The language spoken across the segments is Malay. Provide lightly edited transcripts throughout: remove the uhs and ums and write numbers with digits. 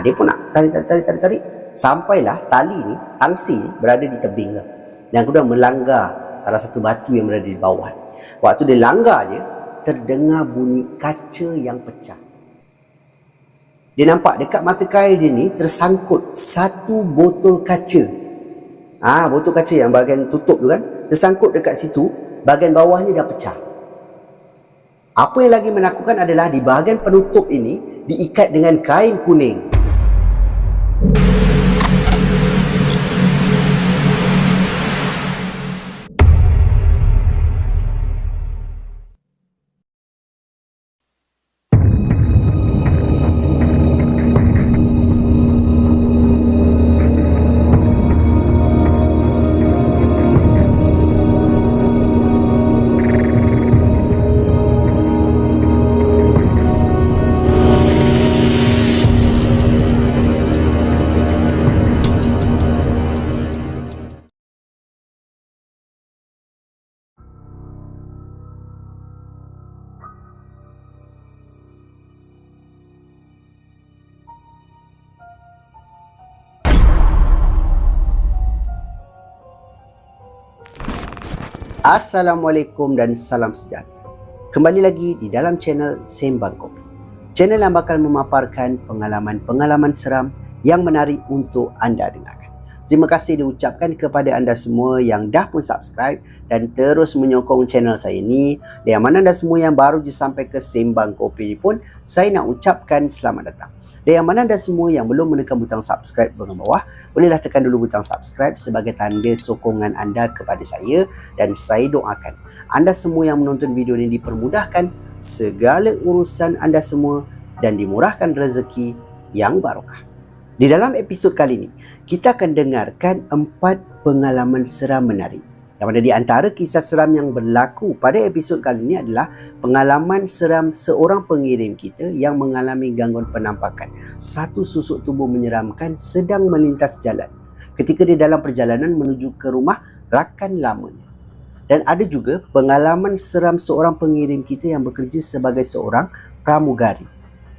Dia pun nak tarik. Sampailah tali ni, tangsi ni berada di tebing lah. Dan kemudian melanggar salah satu batu yang berada di bawah. Waktu dia langgar je, terdengar bunyi kaca yang pecah. Dia nampak dekat mata kail dia ni tersangkut satu botol kaca. Botol kaca yang bahagian tutup tu kan, tersangkut dekat situ, bahagian bawahnya dah pecah. Apa yang lagi menakutkan adalah di bahagian penutup ini diikat dengan kain kuning. Assalamualaikum dan salam sejahtera. Kembali lagi di dalam channel Sembang Kopi. Channel yang bakal memaparkan pengalaman-pengalaman seram yang menarik untuk anda dengarkan. Terima kasih diucapkan kepada anda semua yang dah pun subscribe dan terus menyokong channel saya ni. Dan yang mana anda semua yang baru je sampai ke Sembang Kopi ni pun, saya nak ucapkan selamat datang. Dan yang mana anda semua yang belum menekan butang subscribe bahagian bawah, bolehlah tekan dulu butang subscribe sebagai tanda sokongan anda kepada saya. Dan saya doakan anda semua yang menonton video ini dipermudahkan segala urusan anda semua dan dimurahkan rezeki yang barokah. Di dalam episod kali ini, kita akan dengarkan 4 pengalaman seram menarik. Yang mana di antara kisah seram yang berlaku pada episod kali ini adalah pengalaman seram seorang pengirim kita yang mengalami gangguan penampakan. Satu susuk tubuh menyeramkan sedang melintas jalan ketika dia dalam perjalanan menuju ke rumah rakan lamanya. Dan ada juga pengalaman seram seorang pengirim kita yang bekerja sebagai seorang pramugari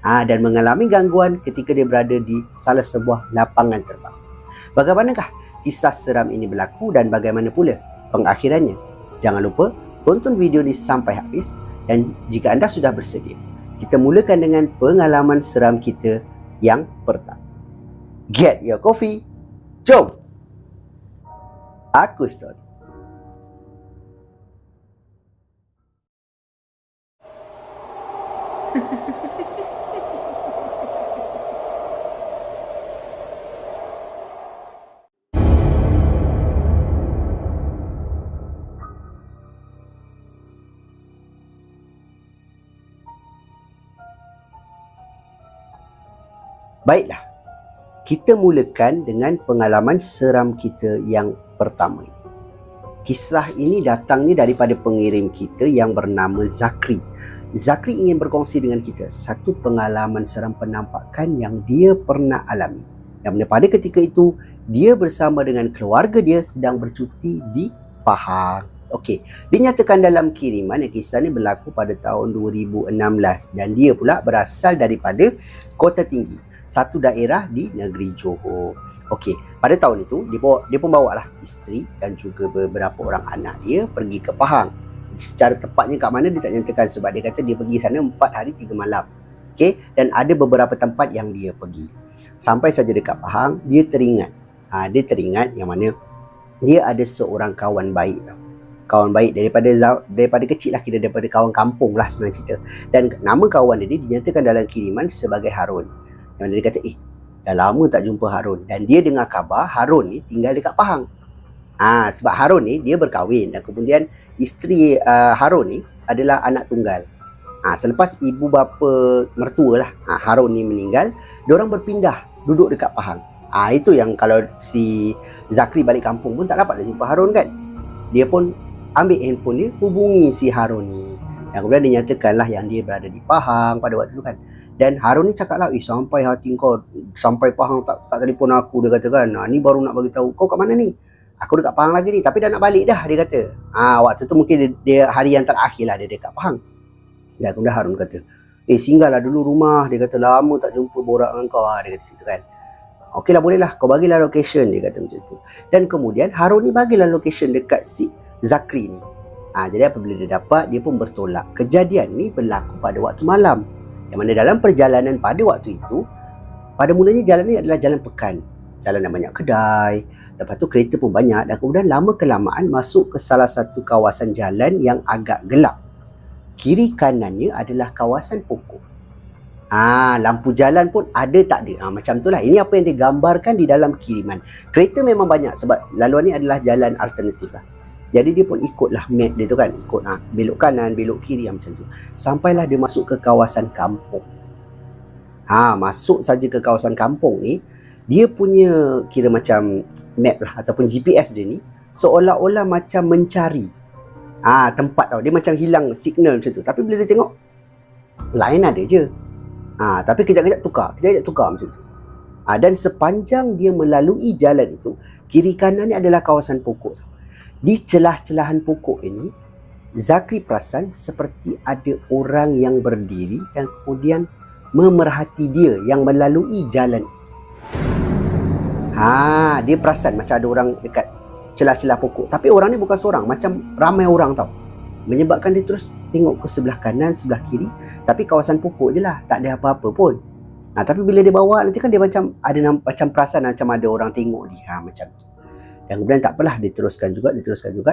dan mengalami gangguan ketika dia berada di salah sebuah lapangan terbang. Bagaimanakah kisah seram ini berlaku dan bagaimana pula pengakhirannya? Jangan lupa tonton video ini sampai habis. Dan jika anda sudah bersedia, kita mulakan dengan pengalaman seram kita yang pertama. Get your coffee. Jom aku story. Baiklah, kita mulakan dengan pengalaman seram kita yang pertama ini. Kisah ini datangnya daripada pengirim kita yang bernama Zakri. Zakri ingin berkongsi dengan kita satu pengalaman seram penampakan yang dia pernah alami. Yang mana pada ketika itu, dia bersama dengan keluarga dia sedang bercuti di Pahang. Okey, dinyatakan dalam kiriman yang kisah ni berlaku pada tahun 2016 dan dia pula berasal daripada Kota Tinggi, satu daerah di negeri Johor. Okey, pada tahun itu dia pun bawa lah isteri dan juga beberapa orang anak dia pergi ke Pahang. Secara tepatnya kat mana dia tak nyatakan sebab dia kata dia pergi sana 4 hari 3 malam. Okey, dan ada beberapa tempat yang dia pergi. Sampai saja dekat Pahang, dia teringat yang mana dia ada seorang kawan baik tau. Kawan baik daripada kecil lah, kita daripada kawan kampung lah sebenarnya cerita. Dan nama kawan dia dinyatakan dalam kiriman sebagai Harun. Yang mana dia kata, dah lama tak jumpa Harun. Dan dia dengar khabar Harun ni tinggal dekat Pahang. Sebab Harun ni dia berkahwin dan kemudian isteri Harun ni adalah anak tunggal. Selepas ibu bapa mertua lah Harun ni meninggal, diorang berpindah duduk dekat Pahang. Itu yang kalau si Zakri balik kampung pun tak dapat dah jumpa Harun kan. Dia pun ambil handphone dia, hubungi si Harun ni. Dan kemudian dinyatakan lah yang dia berada di Pahang pada waktu tu kan. Dan Harun ni cakap lah, sampai hati kau sampai Pahang tak telefon aku, dia kata kan. Ni baru nak bagi tahu kau kat mana ni? Aku dekat Pahang lagi ni, tapi dah nak balik dah, dia kata. Waktu tu mungkin dia hari yang terakhir lah dia dekat Pahang. Dan kemudian Harun kata, Singgahlah dulu rumah. Dia kata, lama tak jumpa borak dengan kau. Dia kata situ kan. Okeylah, bolehlah. Kau bagilah location. Dia kata macam tu. Dan kemudian Harun ni bagilah location dekat si Zakri ni. Jadi apabila dia dapat, dia pun bertolak. Kejadian ni berlaku pada waktu malam. Yang mana dalam perjalanan pada waktu itu, pada mulanya jalan ni adalah jalan pekan. Jalan yang banyak kedai. Lepas tu kereta pun banyak. Dan kemudian lama kelamaan masuk ke salah satu kawasan jalan yang agak gelap. Kiri kanannya adalah kawasan pokok. Lampu jalan pun ada tak ada. Macam itulah. Ini apa yang digambarkan di dalam kiriman. Kereta memang banyak sebab laluan ni adalah jalan alternatif lah. Jadi dia pun ikutlah map dia tu kan. Ikut belok kanan, belok kiri macam tu. Sampailah dia masuk ke kawasan kampung. Masuk saja ke kawasan kampung ni, dia punya kira macam map lah ataupun GPS dia ni seolah-olah macam mencari tempat tau. Dia macam hilang signal macam tu. Tapi bila dia tengok, lain ada je. Tapi kejap-kejap tukar macam tu. Dan sepanjang dia melalui jalan itu, kiri kanan ni adalah kawasan pokok tau. Di celah-celahan pokok ini, Zakri perasan seperti ada orang yang berdiri dan kemudian memerhati dia yang melalui jalan itu. Dia perasan macam ada orang dekat celah-celah pokok. Tapi orang ni bukan seorang, macam ramai orang tau. Menyebabkan dia terus tengok ke sebelah kanan, sebelah kiri. Tapi kawasan pokok je lah, tak ada apa-apa pun. Tapi bila dia bawa, nanti kan dia macam ada macam perasan macam ada orang tengok dia. Macam tu. Dan kemudian tak apalah, diteruskan juga.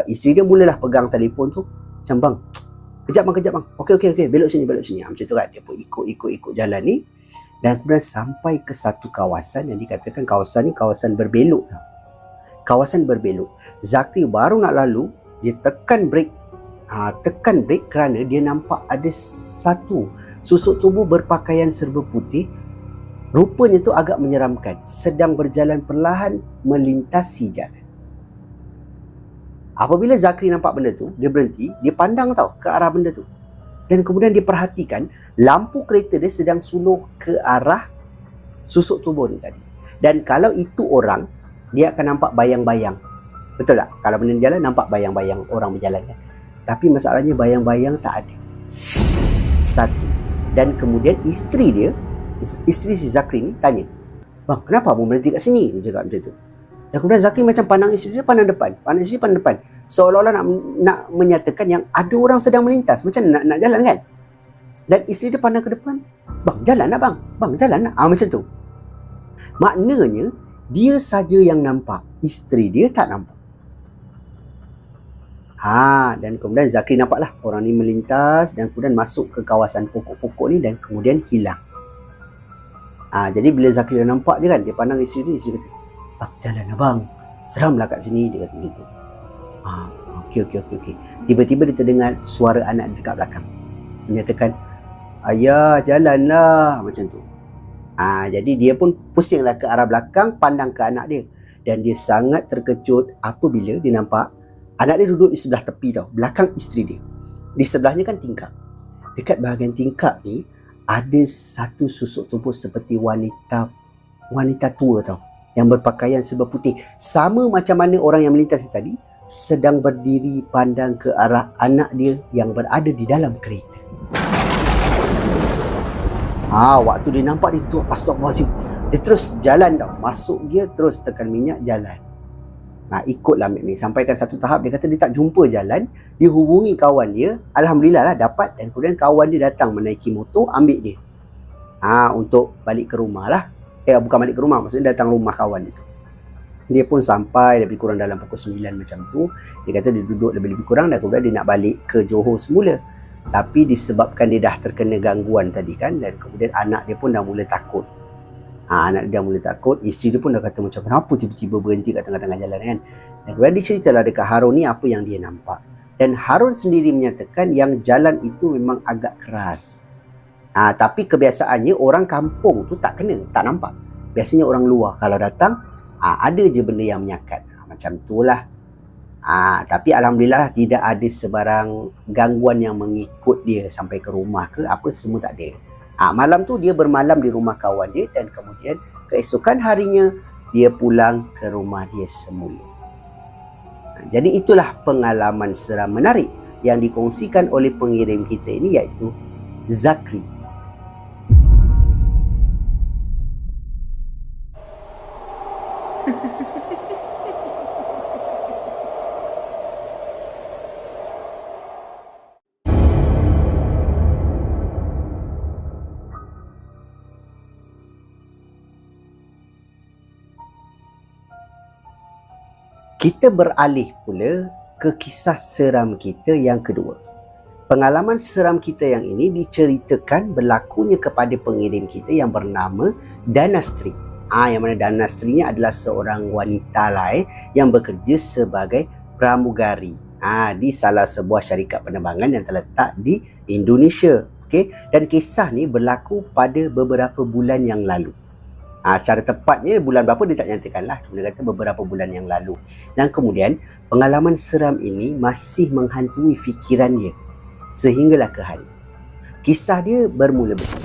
Isteri dia mulalah pegang telefon tu. Macam, bang, kejap bang. Okey, belok sini. Macam tu kan. Dia pun ikut jalan ni. Dan kemudian sampai ke satu kawasan yang dikatakan kawasan ni kawasan berbelok tau. Kawasan berbelok. Zakri baru nak lalu, dia tekan brake. Tekan brake kerana dia nampak ada satu susuk tubuh berpakaian serba putih. Rupanya tu agak menyeramkan. Sedang berjalan perlahan melintasi jalan. Apabila Zakri nampak benda tu, dia berhenti, dia pandang tau ke arah benda tu. Dan kemudian dia perhatikan lampu kereta dia sedang suluh ke arah susuk tubuh ni tadi. Dan kalau itu orang, dia akan nampak bayang-bayang. Betul tak? Kalau benda ni jalan, nampak bayang-bayang orang berjalan kan. Tapi masalahnya bayang-bayang tak ada. Satu. Dan kemudian isteri si Zakri ni tanya, bang, kenapa abang berhenti kat sini? Dia cakap macam tu. Dan kemudian Zakri macam pandang isteri dia pandang depan. Seolah-olah nak menyatakan yang ada orang sedang melintas. Macam nak jalan kan. Dan isteri dia pandang ke depan. Bang, jalan nak bang. Bang, jalan nak. Macam tu. Maknanya, dia saja yang nampak. Isteri dia tak nampak. Dan kemudian Zakri nampaklah orang ni melintas dan kemudian masuk ke kawasan pokok-pokok ni dan kemudian hilang. Jadi bila Zakri dah nampak je kan, dia pandang isteri dia kata, bang, jalan lah bang. Seramlah kat sini, dia kata begitu. Okey. Tiba-tiba dia terdengar suara anak dekat belakang. Menyatakan, ayah, jalanlah. Macam tu. Jadi dia pun pusinglah ke arah belakang, pandang ke anak dia. Dan dia sangat terkejut apabila dia nampak anak dia duduk di sebelah tepi tau, belakang isteri dia. Di sebelahnya kan tingkap. Dekat bahagian tingkap ni, ada satu susuk tubuh seperti wanita tua tau, yang berpakaian serba putih. Sama macam mana orang yang melintas tadi, sedang berdiri pandang ke arah anak dia yang berada di dalam kereta. Waktu dia nampak dia tu, astagfirullahaladzim. Dia terus jalan tau, masuk gear, terus tekan minyak, jalan. Ikutlah map ni. Sampaikan satu tahap, dia kata dia tak jumpa jalan. Dia hubungi kawan dia. Alhamdulillah lah dapat. Dan kemudian kawan dia datang menaiki motor, ambil dia. Untuk balik ke rumah lah. Bukan balik ke rumah, maksudnya datang rumah kawan dia tu. Dia pun sampai lebih kurang dalam pukul 9 macam tu. Dia kata dia duduk lebih kurang dan kemudian dia nak balik ke Johor semula. Tapi disebabkan dia dah terkena gangguan tadi kan, dan kemudian anak dia pun dah mula takut. Anak dia dah mula takut. Isteri dia pun dah kata macam, kenapa tiba-tiba berhenti kat tengah-tengah jalan kan. Dan kemudian dia ceritalah dekat Harun ni apa yang dia nampak. Dan Harun sendiri menyatakan yang jalan itu memang agak keras. Tapi kebiasaannya orang kampung tu tak kena, tak nampak. Biasanya orang luar kalau datang, ada je benda yang menyakat. Macam tu lah. Tapi Alhamdulillah tidak ada sebarang gangguan yang mengikut dia sampai ke rumah ke apa, semua tak ada. Malam tu dia bermalam di rumah kawan dia dan kemudian keesokan harinya dia pulang ke rumah dia semula. Jadi itulah pengalaman seram menarik yang dikongsikan oleh pengirim kita ini, iaitu Zakri Kita beralih pula ke kisah seram kita yang kedua. Pengalaman seram kita yang ini diceritakan berlakunya kepada pengirim kita yang bernama Danastri. Yang mana Danastri ni adalah seorang wanita lah yang bekerja sebagai pramugari di salah sebuah syarikat penerbangan yang terletak di Indonesia. Okay? Dan kisah ni berlaku pada beberapa bulan yang lalu. Secara tepatnya bulan berapa dia tak nyatakan lah. Cuma dia kata beberapa bulan yang lalu. Dan kemudian pengalaman seram ini masih menghantui fikiran dia sehinggalah ke hari. Kisah dia bermula begini.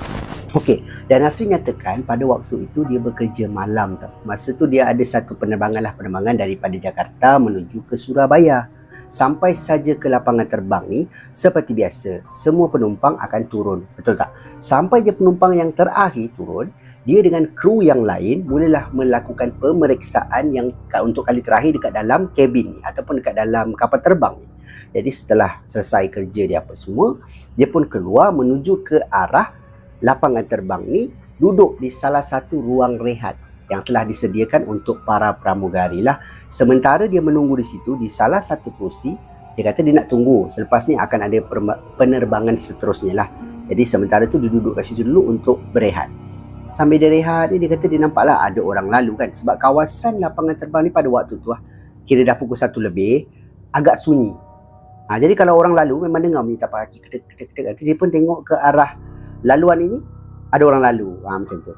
Okey, dan Nasri nyatakan pada waktu itu dia bekerja malam tau. Masa tu dia ada satu penerbangan daripada Jakarta menuju ke Surabaya. Sampai saja ke lapangan terbang ni, seperti biasa, semua penumpang akan turun. Betul tak? Sampai je penumpang yang terakhir turun, dia dengan kru yang lain mulalah melakukan pemeriksaan yang untuk kali terakhir dekat dalam kabin ni ataupun dekat dalam kapal terbang ni. Jadi setelah selesai kerja dia apa semua, dia pun keluar menuju ke arah lapangan terbang ni, duduk di salah satu ruang rehat yang telah disediakan untuk para pramugari lah. Sementara dia menunggu di situ, di salah satu kerusi, dia kata dia nak tunggu. Selepas ni akan ada penerbangan seterusnya lah. Jadi sementara tu dia duduk kat situ dulu untuk berehat. Sambil dia rehat ni, dia kata dia nampak lah ada orang lalu kan. Sebab kawasan lapangan terbang ni pada waktu tu kira dah pukul 1 lebih, agak sunyi. Jadi kalau orang lalu memang dengar bunyi tapak kaki kedek-kedek. Nanti dia pun tengok ke arah laluan ini, ada orang lalu. Macam tu.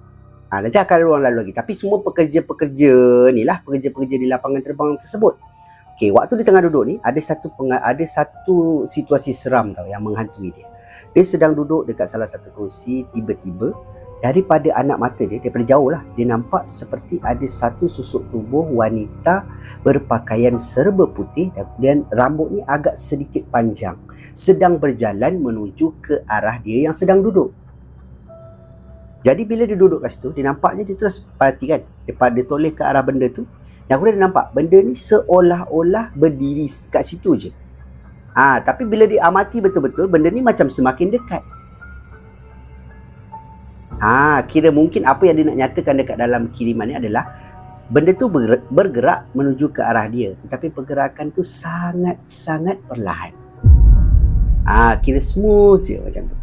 Nanti akan ada orang lalu lagi. Tapi semua pekerja-pekerja ni lah, pekerja-pekerja di lapangan terbang tersebut. Okey, waktu dia tengah duduk ni, ada satu situasi seram tau yang menghantui dia. Dia sedang duduk dekat salah satu kerusi, tiba-tiba daripada anak mata dia, daripada jauh lah, dia nampak seperti ada satu susuk tubuh wanita berpakaian serba putih dan kemudian rambut ni agak sedikit panjang, sedang berjalan menuju ke arah dia yang sedang duduk. Jadi bila dia duduk kat situ, dia nampaknya dia terus perhatikan. Dia toleh ke arah benda tu. Dan kemudian dia nampak benda ni seolah-olah berdiri kat situ je. Tapi bila dia amati betul-betul, benda ni macam semakin dekat. Kira mungkin apa yang dia nak nyatakan dekat dalam kiriman ni adalah benda tu bergerak menuju ke arah dia. Tetapi pergerakan tu sangat-sangat perlahan. Kira smooth je macam tu.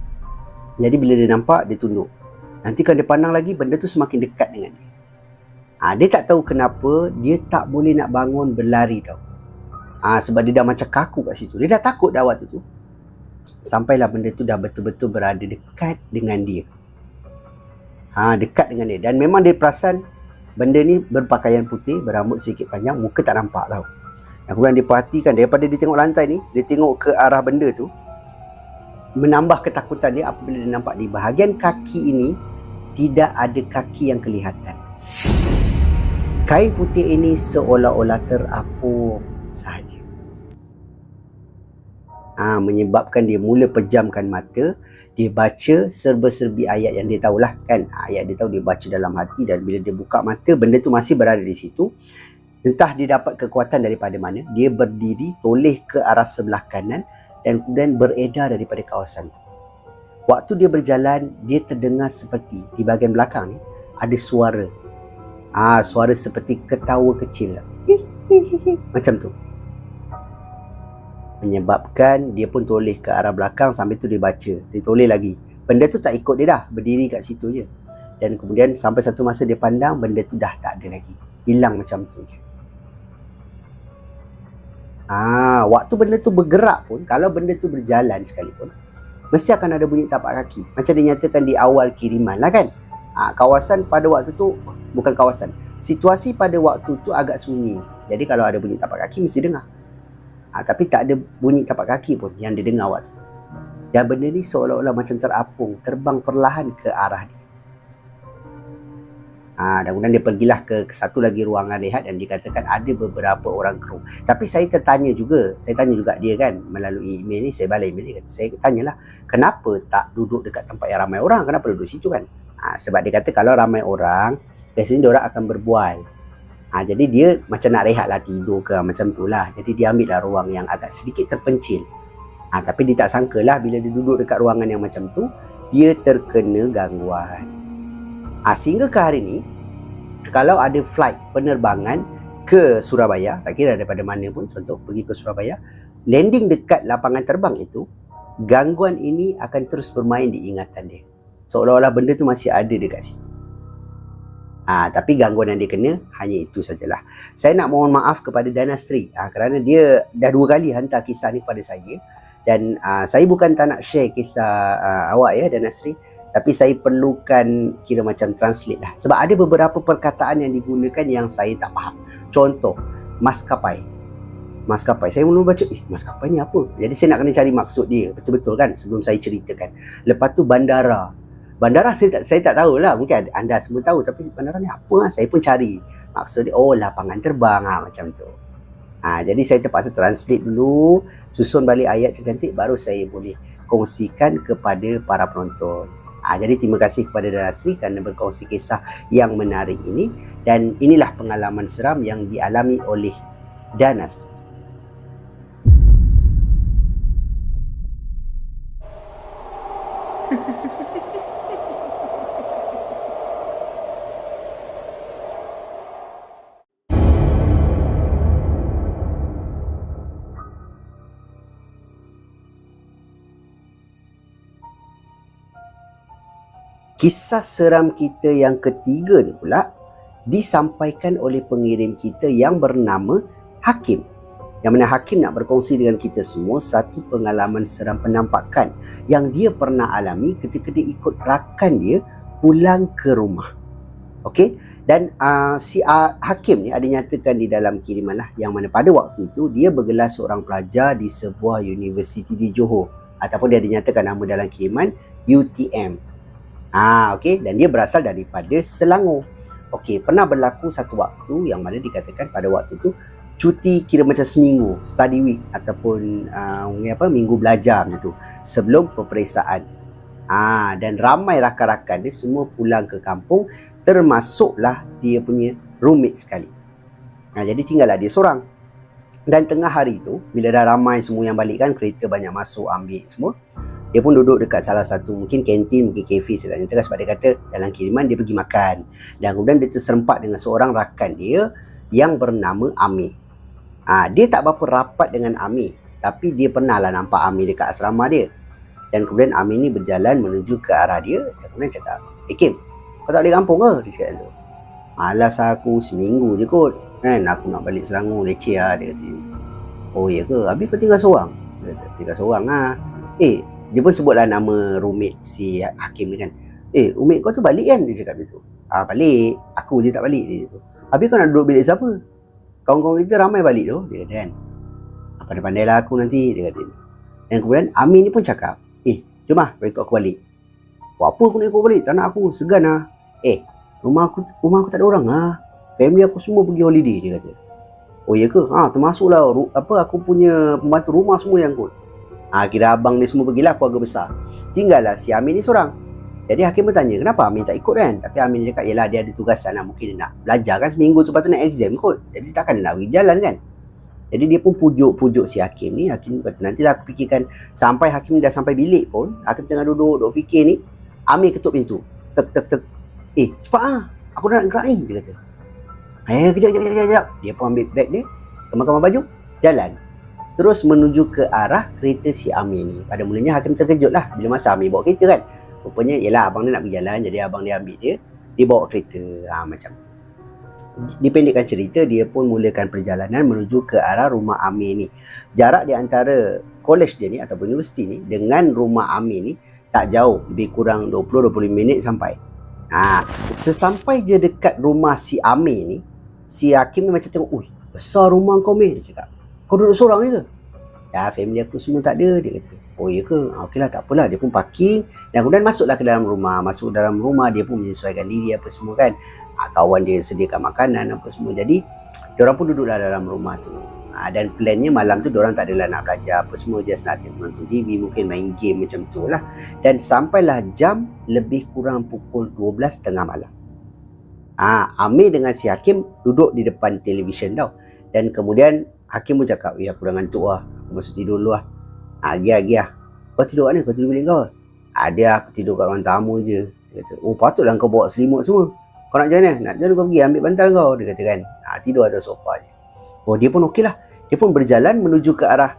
Jadi bila dia nampak, dia tunduk. Nanti kan dia pandang lagi, benda tu semakin dekat dengan dia. Dia tak tahu kenapa dia tak boleh nak bangun berlari tau. Sebab dia dah macam kaku kat situ. Dia dah takut dah waktu tu. Sampailah benda tu dah betul-betul berada dekat dengan dia. Dekat dengan dia. Dan memang dia perasan benda ni berpakaian putih, berambut sedikit panjang, muka tak nampak tau. Dan kemudian dia perhatikan, daripada dia tengok lantai ni, dia tengok ke arah benda tu, menambah ketakutan dia apabila dia nampak di bahagian kaki ini tidak ada kaki yang kelihatan. Kain putih ini seolah-olah terapung sahaja. Menyebabkan dia mula pejamkan mata. Dia baca serba-serbi ayat yang dia tahulah kan. Ayat dia tahu, dia baca dalam hati. Dan bila dia buka mata, benda tu masih berada di situ. Entah dia dapat kekuatan daripada mana, dia berdiri toleh ke arah sebelah kanan dan kemudian beredar daripada kawasan tu. Waktu dia berjalan, dia terdengar seperti di bahagian belakang ni ada suara. Suara seperti ketawa kecil. Macam tu. Menyebabkan dia pun toleh ke arah belakang, sambil tu dia baca. Dia toleh lagi. Benda tu tak ikut dia dah, berdiri kat situ je. Dan kemudian sampai satu masa dia pandang, benda tu dah tak ada lagi. Hilang macam tu je. Waktu benda tu bergerak pun, kalau benda tu berjalan sekalipun, mesti akan ada bunyi tapak kaki. Macam dinyatakan di awal kiriman lah kan. Kawasan pada waktu tu, bukan kawasan, situasi pada waktu tu agak sunyi. Jadi kalau ada bunyi tapak kaki mesti dengar. Tapi tak ada bunyi tapak kaki pun yang didengar waktu tu. Dan benda ni seolah-olah macam terapung, terbang perlahan ke arah dia. Dan kemudian dia pergilah ke satu lagi ruangan rehat dan dikatakan ada beberapa orang kru. Tapi saya tanya juga dia kan melalui email ni, saya balik email dia. Saya tanyalah, kenapa tak duduk dekat tempat yang ramai orang? Kenapa duduk situ kan? Sebab dia kata kalau ramai orang, biasanya dia orang akan berbual. Jadi dia macam nak rehat lah, tidur ke macam tu lah. Jadi dia ambil lah ruang yang agak sedikit terpencil. Tapi dia tak sangka lah bila dia duduk dekat ruangan yang macam tu, dia terkena gangguan. Sehingga ke hari ni, kalau ada flight penerbangan ke Surabaya, tak kira daripada mana pun, contoh pergi ke Surabaya, landing dekat lapangan terbang itu, gangguan ini akan terus bermain di ingatan dia. Seolah-olah benda tu masih ada dekat situ. Tapi gangguan yang dia kena hanya itu sajalah. Saya nak mohon maaf kepada Danastri kerana dia dah 2 kali hantar kisah ni kepada saya, dan saya bukan tak nak share kisah awak ya Danastri, tapi saya perlukan kira macam translate lah, sebab ada beberapa perkataan yang digunakan yang saya tak faham. Contoh maskapai, saya mula baca maskapai ni apa, jadi saya nak kena cari maksud dia betul-betul kan sebelum saya ceritakan. Lepas tu bandara saya tak tahulah, mungkin anda semua tahu, tapi bandara ni apa saya pun cari maksud dia. Lapangan terbang macam tu. Jadi saya terpaksa translate dulu, susun balik ayat cantik, baru saya boleh kongsikan kepada para penonton. Jadi terima kasih kepada Danastri kerana berkongsi kisah yang menarik ini, dan inilah pengalaman seram yang dialami oleh Danastri. Kisah seram kita yang ketiga ni pula disampaikan oleh pengirim kita yang bernama Hakim. Yang mana Hakim nak berkongsi dengan kita semua satu pengalaman seram penampakan yang dia pernah alami ketika dia ikut rakan dia pulang ke rumah. Okey, dan si Hakim ni ada nyatakan di dalam kiriman lah, yang mana pada waktu itu dia bergelar seorang pelajar di sebuah universiti di Johor, ataupun dia dinyatakan nama dalam kiriman UTM. Okey, dan dia berasal daripada Selangor. Okey, pernah berlaku satu waktu yang mana dikatakan pada waktu tu cuti kira macam seminggu, study week ataupun minggu belajar macam tu sebelum peperiksaan. Dan ramai rakan-rakan dia semua pulang ke kampung, termasuklah dia punya roommate sekali. Jadi tinggallah dia seorang. Dan tengah hari tu, bila dah ramai semua yang balik kan, kereta banyak masuk ambil semua, dia pun duduk dekat salah satu mungkin kantin, mungkin kafe, saya tak nyatakan, sebab dia kata dalam kiriman dia pergi makan. Dan kemudian dia terserempak dengan seorang rakan dia yang bernama Amir. Dia tak berapa rapat dengan Amir, tapi dia pernah lah nampak Amir dekat asrama dia. Dan kemudian Amir ni berjalan menuju ke arah dia, dan kemudian cakap, Kim, kau tak balik kampung ke? Dia cakap tu. Malas aku, seminggu je kot kan, aku nak balik Selangor, leceh lah, dia kata. Oh ya ke? Habis kau tinggal seorang? Dia kata, tinggal seorang lah. Dia pun sebutlah nama roommate si Hakim ni kan. Roommate kau tu balik kan? Dia cakap macam tu. Balik. Aku je tak balik, dia tu. Habis kau nak duduk bilik siapa? Kawan-kawan kita ramai balik tu, dia kata kan. Pandai-pandailah aku nanti, dia kata. Dan kemudian Amin ni pun cakap, jom lah kau ikut aku balik. Buat apa aku nak ikut balik? Tak nak aku, segan lah. Rumah aku tak ada orang lah. Family aku semua pergi holiday, dia kata. Oh ya ke? Termasuklah aku punya pembantu rumah semua yang ikut. Kira abang dia semua pergilah, keluarga besar. Tinggallah si Amin ni seorang. Jadi Hakim bertanya, kenapa Amin tak ikut kan? Tapi Amin dia cakap, yelah dia ada tugasan lah, mungkin dia nak belajar kan seminggu tu, lepas tu nak exam kot. Jadi takkan dia nak pergi jalan kan. Jadi dia pun pujuk si Hakim ni. Hakim kata, nantilah aku fikirkan. Sampai Hakim dah sampai bilik pun, Hakim tengah duduk fikir ni, Amin ketuk pintu. Tek. Cepat aku dah nak gerak ni, dia kata. Kejap. Dia pun ambil beg dia, kemas-kemas baju, jalan. Terus menuju ke arah kereta si Amir ni. Pada mulanya Hakim terkejut lah bila masa Amir bawa kereta kan. Rupanya yelah abang dia nak pergi jalan, jadi abang dia ambil dia bawa kereta. Macam tu. Dipendekkan cerita, dia pun mulakan perjalanan menuju ke arah rumah Amir ni. Jarak di antara college dia ni ataupun universiti ni dengan rumah Amir ni tak jauh, lebih kurang 20-25 minit sampai. Sesampai je dekat rumah si Amir ni, si Hakim ni macam tengok, besar rumah kau Mir, dia cakap. Kau duduk seorang je ke? Ya, family aku semua tak ada, dia kata. Oh ya ke? Okeylah, tak apalah. Dia pun parking dan kemudian masuklah ke dalam rumah. Masuk dalam rumah, dia pun menyesuaikan diri apa semua kan. Kawan dia sediakan makanan apa semua. Jadi, diorang pun duduklah dalam rumah tu. Dan plannya malam tu diorang tak adalah nak belajar apa semua, just nak nonton TV, mungkin main game macam tu lah. Dan sampailah jam lebih kurang pukul 12 tengah malam. Amir dengan si Hakim duduk di depan televisyen tau. Dan kemudian Hakim pun cakap, aku dah ngantuk lah, aku masuk tidur dulu lah. Pergi lah. Kau tidur kat mana? Kau tidur bilik kau? Aku tidur kat ruang tamu je. Dia kata, patutlah kau bawa selimut semua. Kau Kau nak join mana? Nak join kau pergi ambil bantal kau, dia kata kan. Tidur atas sofa je. Oh, dia pun okey lah. Dia pun berjalan menuju ke arah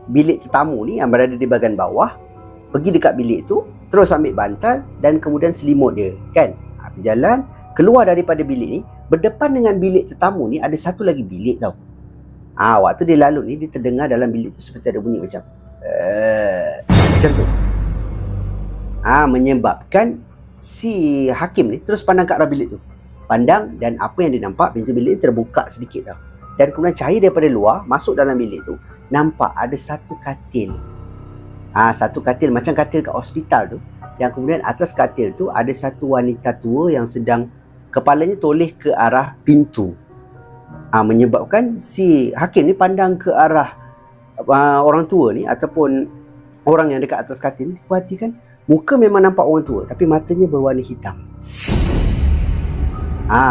bilik tetamu ni yang berada di bahagian bawah. Pergi dekat bilik tu, terus ambil bantal dan kemudian selimut dia, kan. Berjalan, keluar daripada bilik ni, berdepan dengan bilik tetamu ni ada satu lagi bilik tau. Waktu dia lalu ni, dia terdengar dalam bilik tu seperti ada bunyi macam macam tu. Menyebabkan si hakim ni terus pandang ke arah bilik tu. Pandang, dan apa yang dia nampak, pintu bilik ni terbuka sedikit tau. Dan kemudian cahaya daripada luar masuk dalam bilik tu, nampak ada satu katil. Satu katil macam katil kat hospital tu. Dan kemudian atas katil tu ada satu wanita tua yang sedang kepalanya toleh ke arah pintu. Menyebabkan si hakim ni pandang ke arah orang tua ni ataupun orang yang dekat atas katil ni. Perhatikan, muka memang nampak orang tua tapi matanya berwarna hitam.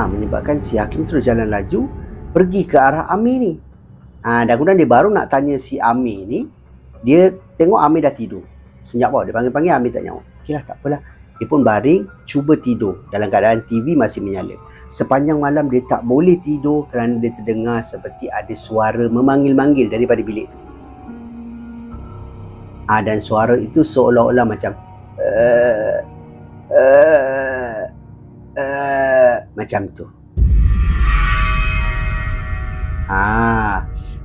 Menyebabkan si hakim terus jalan laju pergi ke arah Amir ni. Dan kemudian dia baru nak tanya si Amir ni. Dia tengok Amir dah tidur. Senyap bawah, dia panggil-panggil, Amir tak nyawa. Okeylah, tak apalah. Dia pun baring, cuba tidur dalam keadaan TV masih menyala. Sepanjang malam dia tak boleh tidur kerana dia terdengar seperti ada suara memanggil-manggil daripada bilik tu. Dan suara itu seolah-olah macam macam tu.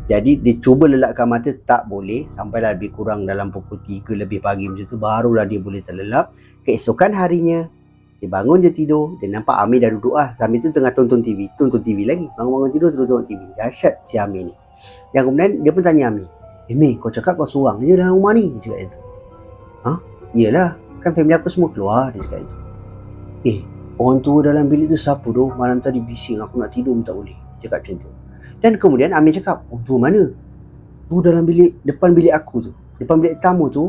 Jadi dia cuba lelapkan mata, tak boleh. Sampailah lebih kurang dalam pukul 3 lebih pagi macam tu, barulah dia boleh terlelap. Keesokan harinya, dia bangun je tidur. Dia nampak Amir dah duduk sambil tu tengah tonton TV. Tonton TV lagi. Bangun-bangun tidur terus tengok TV. Dahsyat si Amir ni. Dan kemudian dia pun tanya Amir, Amir, kau cakap kau seorang je dalam rumah ni? Dia cakap itu. Iyalah, kan family aku semua keluar. Dia cakap itu. Orang tua dalam bilik tu siapa tu? Malam tadi bising, aku nak tidur pun tak boleh. Dia cakap macam tu. Dan kemudian Amir cakap, orang tua mana? Tu dalam bilik, depan bilik aku tu. Depan bilik tamu tu.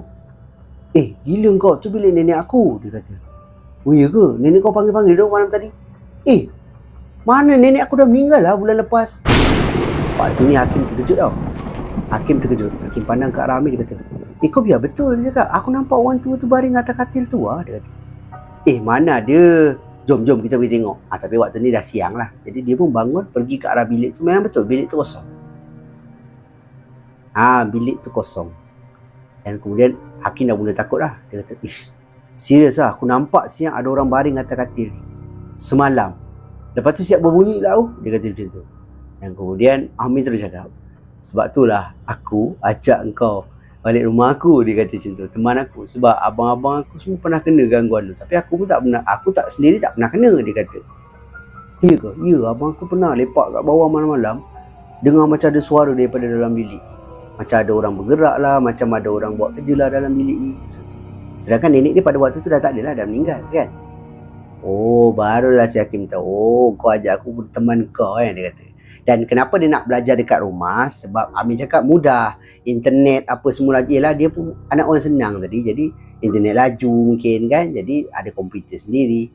Gila kau, tu bilik nenek aku. Dia kata, oh iya ke? Nenek kau panggil-panggil dong malam tadi? Mana nenek aku dah meninggal lah bulan lepas. Waktu ni Hakim terkejut tau. Hakim terkejut. Hakim pandang ke arah Amir, dia kata, kau biar betul. Dia cakap, aku nampak orang tua tu baring atas katil tu Dia kata, mana dia? Jom kita pergi tengok. Tapi waktu ni dah siang lah. Jadi dia pun bangun pergi ke arah bilik tu. Memang betul bilik tu kosong. Bilik tu kosong. Dan kemudian Hakim dah mula takut lah. Dia kata, serius lah, aku nampak siang ada orang baring atas katil ni semalam. Lepas tu siap berbunyi lah dia kata macam tu. Dan kemudian Amir terus cakap, sebab itulah aku ajak engkau balik rumah aku, dia kata macam tu, teman aku. Sebab abang-abang aku semua pernah kena gangguan tu, tapi aku pun tak pernah, aku tak sendiri tak pernah kena, dia kata. Ya ke? Ya, abang aku pernah lepak kat bawah malam-malam, dengar macam ada suara daripada dalam bilik. Macam ada orang bergerak lah, macam ada orang buat kerja lah dalam bilik ni. Sedangkan nenek dia pada waktu tu dah tak ada lah, dah meninggal kan. Barulah si Hakim tahu, kau ajak aku berteman kau kan, dia kata. Dan kenapa dia nak belajar dekat rumah? Sebab Amir cakap mudah. Internet apa semua lagi lah. Dia pun anak orang senang tadi. Jadi internet laju mungkin kan. Jadi ada komputer sendiri.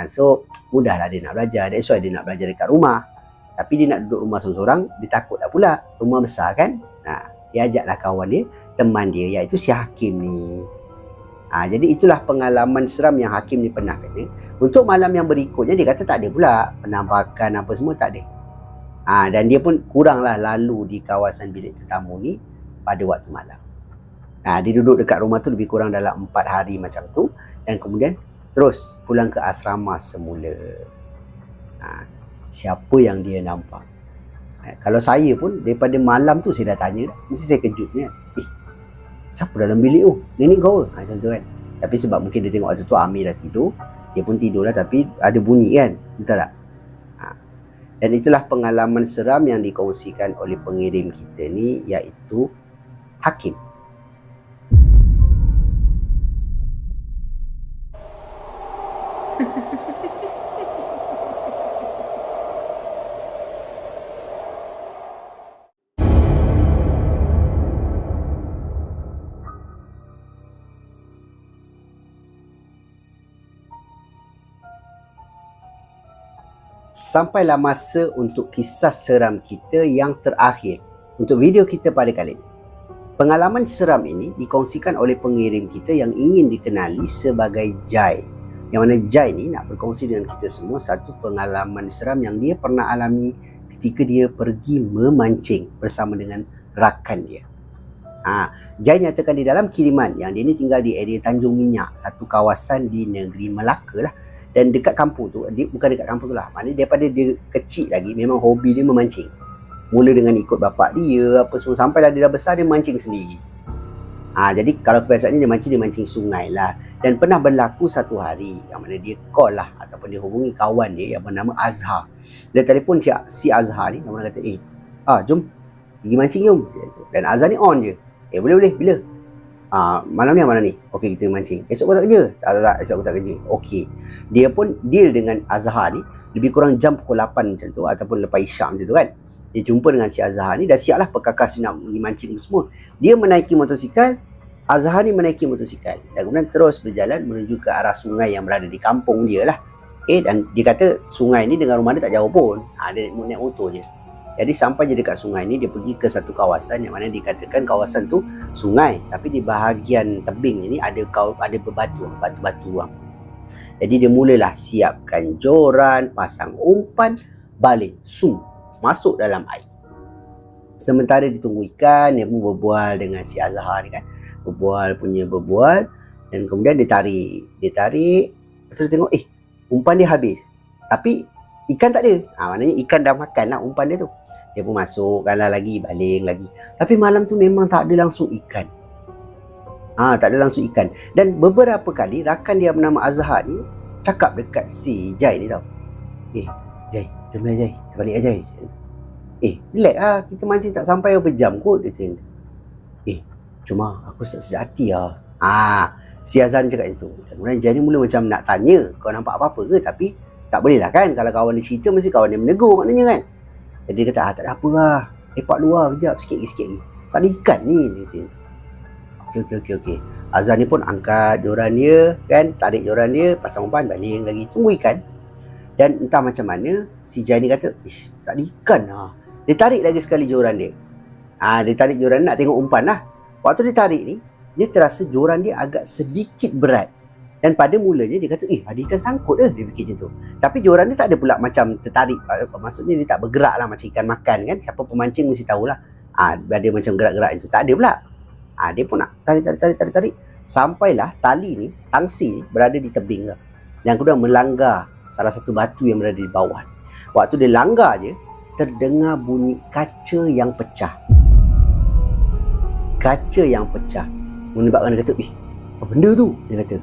So mudahlah dia nak belajar. That's why dia nak belajar dekat rumah. Tapi dia nak duduk rumah seorang-seorang, dia takut tak pula. Rumah besar kan. Dia ajaklah kawan dia, teman dia, iaitu si Hakim ni. Jadi itulah pengalaman seram yang Hakim ni pernah kena. Untuk malam yang berikutnya dia kata tak ada pula penampakan apa semua, tak ada. Dan dia pun kuranglah lalu di kawasan bilik tetamu ni pada waktu malam. Dia duduk dekat rumah tu lebih kurang dalam 4 hari macam tu. Dan kemudian terus pulang ke asrama semula. Siapa yang dia nampak? Kalau saya pun daripada malam tu saya dah tanya dah. Mesti saya kejut ni kan. Siapa dalam bilik tu? Nenek kau ke? Macam tu kan. Tapi sebab mungkin dia tengok waktu tu Amir dah tidur. Dia pun tidur lah, tapi ada bunyi kan. Betul tak? Dan itulah pengalaman seram yang dikongsikan oleh pengirim kita ni, iaitu Hakim. Sampailah masa untuk kisah seram kita yang terakhir untuk video kita pada kali ini. Pengalaman seram ini dikongsikan oleh pengirim kita yang ingin dikenali sebagai Jai. Yang mana Jai ni nak berkongsi dengan kita semua satu pengalaman seram yang dia pernah alami ketika dia pergi memancing bersama dengan rakan dia. Jai nyatakan di dalam kiriman yang dia ni tinggal di area Tanjung Minyak, satu kawasan di negeri Melaka lah. Dan dekat kampung tu, dia bukan dekat kampung tu lah, maknanya daripada dia kecil lagi memang hobi dia memancing. Mula dengan ikut bapak dia apa semua, sampailah dia dah besar dia mancing sendiri. Jadi kalau kebiasaannya dia mancing sungai lah. Dan pernah berlaku satu hari yang mana dia call lah ataupun dia hubungi kawan dia yang bernama Azhar. Dia telefon si Azhar ni, dia kata, jom pergi mancing jom. Dan Azhar ni on je. Boleh, bila? Malam ni. Okey, kita mancing. Esok kau tak kerja? Tak, esok aku tak kerja. Okey. Dia pun deal dengan Azhar ni lebih kurang jam pukul 8 macam tu ataupun lepas Isyak macam tu kan. Dia jumpa dengan si Azhar ni, dah siap lah perkakas nak pergi mancing semua. Dia menaiki motosikal, Azhar ni menaiki motosikal. Dan kemudian terus berjalan menuju ke arah sungai yang berada di kampung dia lah. Dan dia kata sungai ni dengan rumah dia tak jauh pun. Dia naik motor je. Jadi sampai je dekat sungai ni, dia pergi ke satu kawasan yang mana dikatakan kawasan tu sungai. Tapi di bahagian tebing ni ada batu-batu. Jadi dia mulalah siapkan joran, pasang umpan, balik, masuk dalam air. Sementara ditunggu ikan, dia pun berbual dengan si Azhar ni kan. Berbual. Dan kemudian dia tarik. Lepas tu dia tengok, umpan dia habis. Tapi ikan tak ada. Maknanya ikan dah makan lah umpan dia tu. Dia pun masukkan lah lagi, baling lagi. Tapi malam tu memang tak ada langsung ikan. Dan beberapa kali rakan dia bernama Azhar ni cakap dekat si Jai ni tau. Jai, jom lah Jai. Kita balik lah Jai. Relax lah. Kita mancing tak sampai berapa jam kot. Dia tanya. Cuma aku tak sedar hati lah. Si Azhar ni cakap macam tu. Dan kemudian Jai ni mula macam nak tanya, kau nampak apa-apa ke? Tapi tak boleh lah kan. Kalau kawan dia cerita, mesti kawan dia menegur maknanya kan. Jadi dia kata, tak ada apa lah. Lepak luar kejap, sikit lagi. Tak ada ikan ni. Dia kata. Okey. Azhar ni pun angkat joran dia kan. Tarik joran dia, pasang umpan, baling lagi. Tunggu ikan. Dan entah macam mana, si Jai ni kata, tak ada ikan lah. Dia tarik lagi sekali joran dia. Dia tarik joran nak tengok umpan lah. Waktu dia tarik ni, dia terasa joran dia agak sedikit berat. Dan pada mulanya dia kata, ada ikan sangkut dia fikir macam tu. Tapi joran dia tak ada pula macam tertarik. Maksudnya dia tak bergerak lah macam ikan makan kan. Siapa pemancing mesti tahulah. Ada macam gerak-gerak itu. Tak ada pula. Dia pun nak tarik. Sampailah tali ni, tangsi ni berada di tebing lah. Dan kemudian melanggar salah satu batu yang berada di bawah. Waktu dia langgar je, terdengar bunyi kaca yang pecah. Menyebabkan dia kata, apa benda tu? Dia kata.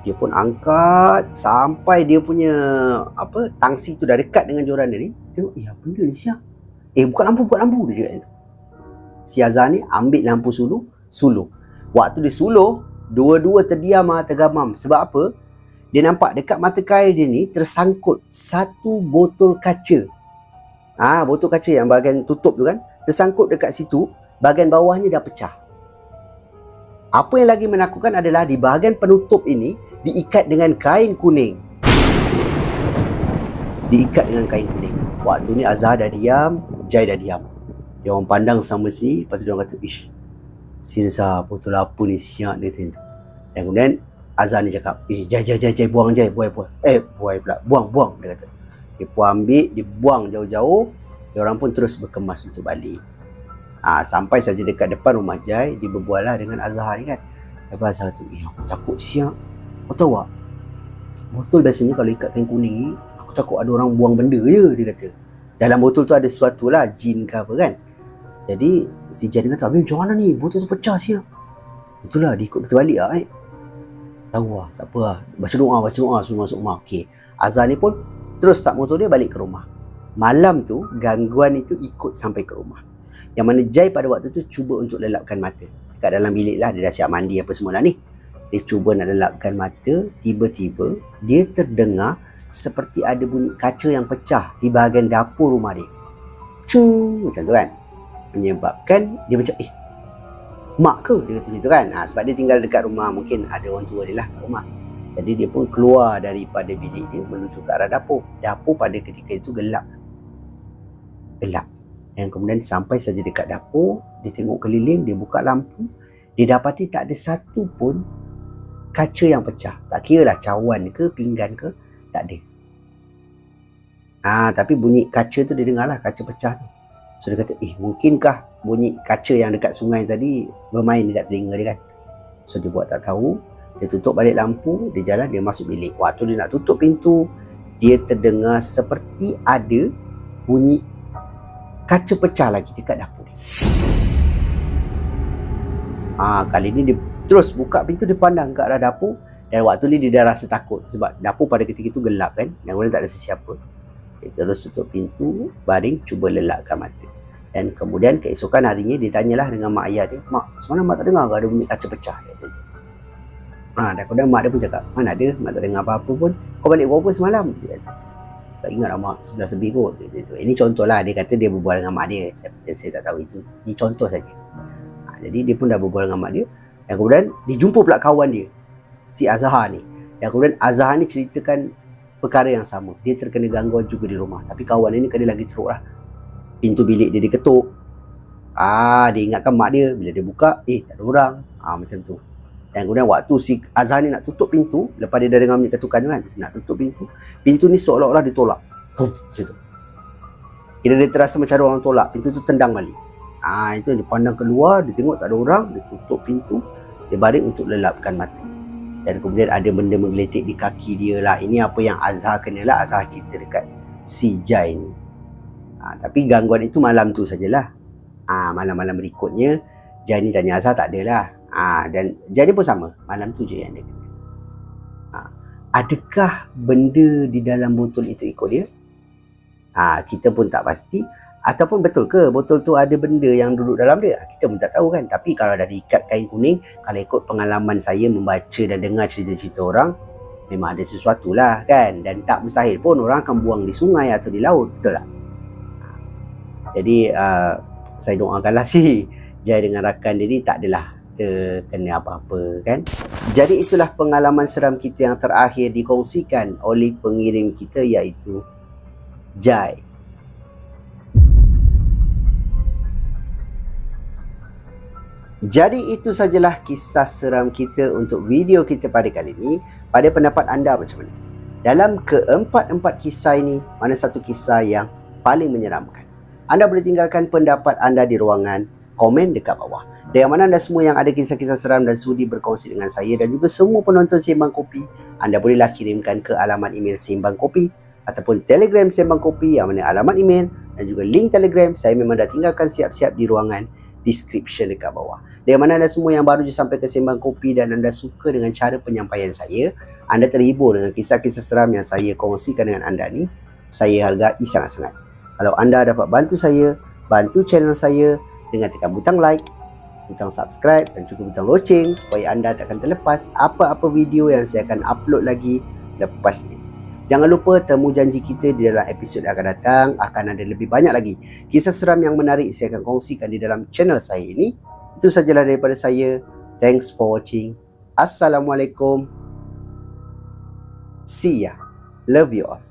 Dia pun angkat sampai dia punya tangsi tu dah dekat dengan joran dia ni. Tengok, apa benda ni siap? Buka lampu dia cakap tu. Si Azhar ni ambil lampu suluh. Waktu dia suluh, dua-dua terdiam tergamam. Sebab apa? Dia nampak dekat mata kail dia ni tersangkut satu botol kaca. Botol kaca yang bahagian tutup tu kan, tersangkut dekat situ, bahagian bawahnya dah pecah. Apa yang lagi menakutkan adalah di bahagian penutup ini diikat dengan kain kuning. Waktu ni Azhar dah diam, Jai dah diam. Dia orang pandang sama sini, lepas tu dia orang kata, Sinsa, botol apa ni siap dia tu. Dan kemudian Azhar ni cakap, Jai, buang. Buang, dia kata. Dia pun ambil, dia buang jauh-jauh. Dia orang pun terus berkemas untuk balik. Sampai saja dekat depan rumah Jai, dia berbual lah dengan Azhar ni kan. Lepas Azhar tu, aku takut siap. Kau tahu tak? Botol biasanya kalau ikat kain kuning ni, aku takut ada orang buang benda je, dia kata. Dalam botol tu ada sesuatu lah, jin ke apa kan. Jadi si Jai ni kata, Habis macam mana ni? Botol tu pecah siap. Itulah, dia ikut kita balik lah Tahu lah, tak apa lah. Baca doa, suruh masuk rumah. Okey. Azhar ni pun terus start motor dia balik ke rumah. Malam tu, gangguan itu ikut sampai ke rumah. Yang mana Jai pada waktu tu cuba untuk lelapkan mata. Dekat dalam bilik lah, dia dah siap mandi apa semua lah ni. Dia cuba nak lelapkan mata, tiba-tiba dia terdengar seperti ada bunyi kaca yang pecah di bahagian dapur rumah dia. Macam tu kan. Menyebabkan dia macam, mak ke? Dia kata macam tu kan. Sebab dia tinggal dekat rumah, mungkin ada orang tua dia lah kat rumah. Jadi dia pun keluar daripada bilik dia menuju ke arah dapur. Dapur pada ketika itu gelap. Dan kemudian sampai saja dekat dapur, dia tengok keliling, dia buka lampu, dia dapati tak ada satu pun kaca yang pecah. Tak kira lah cawan ke, pinggan ke, tak ada. Tapi bunyi kaca tu dia dengar lah, kaca pecah tu. So dia kata, mungkinkah bunyi kaca yang dekat sungai tadi bermain dekat telinga dia kan? So dia buat tak tahu, dia tutup balik lampu, dia jalan, dia masuk bilik. Waktu dia nak tutup pintu, dia terdengar seperti ada bunyi kaca pecah lagi dekat dapur dia. Kali ni dia terus buka pintu, dia pandang ke arah dapur, dan waktu ni dia dah rasa takut sebab dapur pada ketika itu gelap kan, dan kemudian tak ada sesiapa. Dia terus tutup pintu, baring, cuba lelakkan mata. Dan kemudian keesokan harinya dia tanyalah dengan mak ayah dia, "Mak, semalam mak tak dengar ke ada bunyi kaca pecah?" Dia kata. Dan kemudian mak dia pun cakap, "Mana ada, mak tak dengar apa-apa pun. Kau balik buat apa semalam?" Dia kata. "Tak ingat lah mak, sebelah sebih kot." Dia kata. Ini contoh lah, dia kata dia berbual dengan mak dia. Saya tak tahu itu. Ini contoh saja. Jadi dia pun dah berbual dengan mak dia. Dan kemudian dia jumpa pula kawan dia, si Azhar ni. Dan kemudian Azhar ni ceritakan perkara yang sama. Dia terkena gangguan juga di rumah. Tapi kawan ini kena lagi teruk lah. Pintu bilik dia diketuk. Dia ingatkan mak dia. Bila dia buka, tak ada orang. Macam tu. Dan kemudian waktu si Azhar ni nak tutup pintu, lepas dia dah dengar bunyi ketukan tu kan, nak tutup pintu, pintu ni seolah-olah ditolak. Gitu. Kira dia terasa macam ada orang tolak, pintu tu tendang balik. Itu dia pandang keluar, dia tengok tak ada orang, dia tutup pintu, dia baring untuk lelapkan mata. Dan kemudian ada benda menggeletik di kaki dia lah. Ini apa yang Azhar kena lah, Azhar cerita dekat si Jai ni. Tapi gangguan itu malam tu sajalah. Malam-malam berikutnya, Jai ni tanya Azhar, tak adalah. Dan Jai ni pun sama, malam tu je yang dia kena. Adakah benda di dalam botol itu ikut dia? Kita pun tak pasti. Ataupun betul ke botol tu ada benda yang duduk dalam dia? Kita pun tak tahu kan. Tapi kalau dah diikat kain kuning, kalau ikut pengalaman saya membaca dan dengar cerita-cerita orang, memang ada sesuatu lah kan. Dan tak mustahil pun orang akan buang di sungai atau di laut. Betul tak? Jadi saya doakanlah si Jai dengan rakan dia ni tak adalah terkena apa-apa kan. Jadi itulah pengalaman seram kita yang terakhir dikongsikan oleh pengirim kita, iaitu Jai. Jadi itu sajalah kisah seram kita untuk video kita pada kali ini. Pada pendapat anda macam mana? Dalam keempat-empat kisah ini, mana satu kisah yang paling menyeramkan? Anda boleh tinggalkan pendapat anda di ruangan komen dekat bawah. Dan yang mana anda semua yang ada kisah-kisah seram dan sudi berkongsi dengan saya dan juga semua penonton Sembang Kopi, anda bolehlah kirimkan ke alamat email Sembang Kopi ataupun Telegram Sembang Kopi, yang mana alamat email dan juga link Telegram saya memang dah tinggalkan siap-siap di ruangan description dekat bawah. Dan mana anda semua yang baru je sampai ke Sembang Kopi dan anda suka dengan cara penyampaian saya, anda terhibur dengan kisah-kisah seram yang saya kongsikan dengan anda ni, saya hargai sangat-sangat. Kalau anda dapat bantu saya, bantu channel saya dengan tekan butang like, butang subscribe dan juga butang loceng supaya anda tak akan terlepas apa-apa video yang saya akan upload lagi lepas ni. Jangan lupa temu janji kita di dalam episod yang akan datang. Akan ada lebih banyak lagi kisah seram yang menarik saya akan kongsikan di dalam channel saya ini. Itu sajalah daripada saya. Thanks for watching. Assalamualaikum. See ya. Love you all.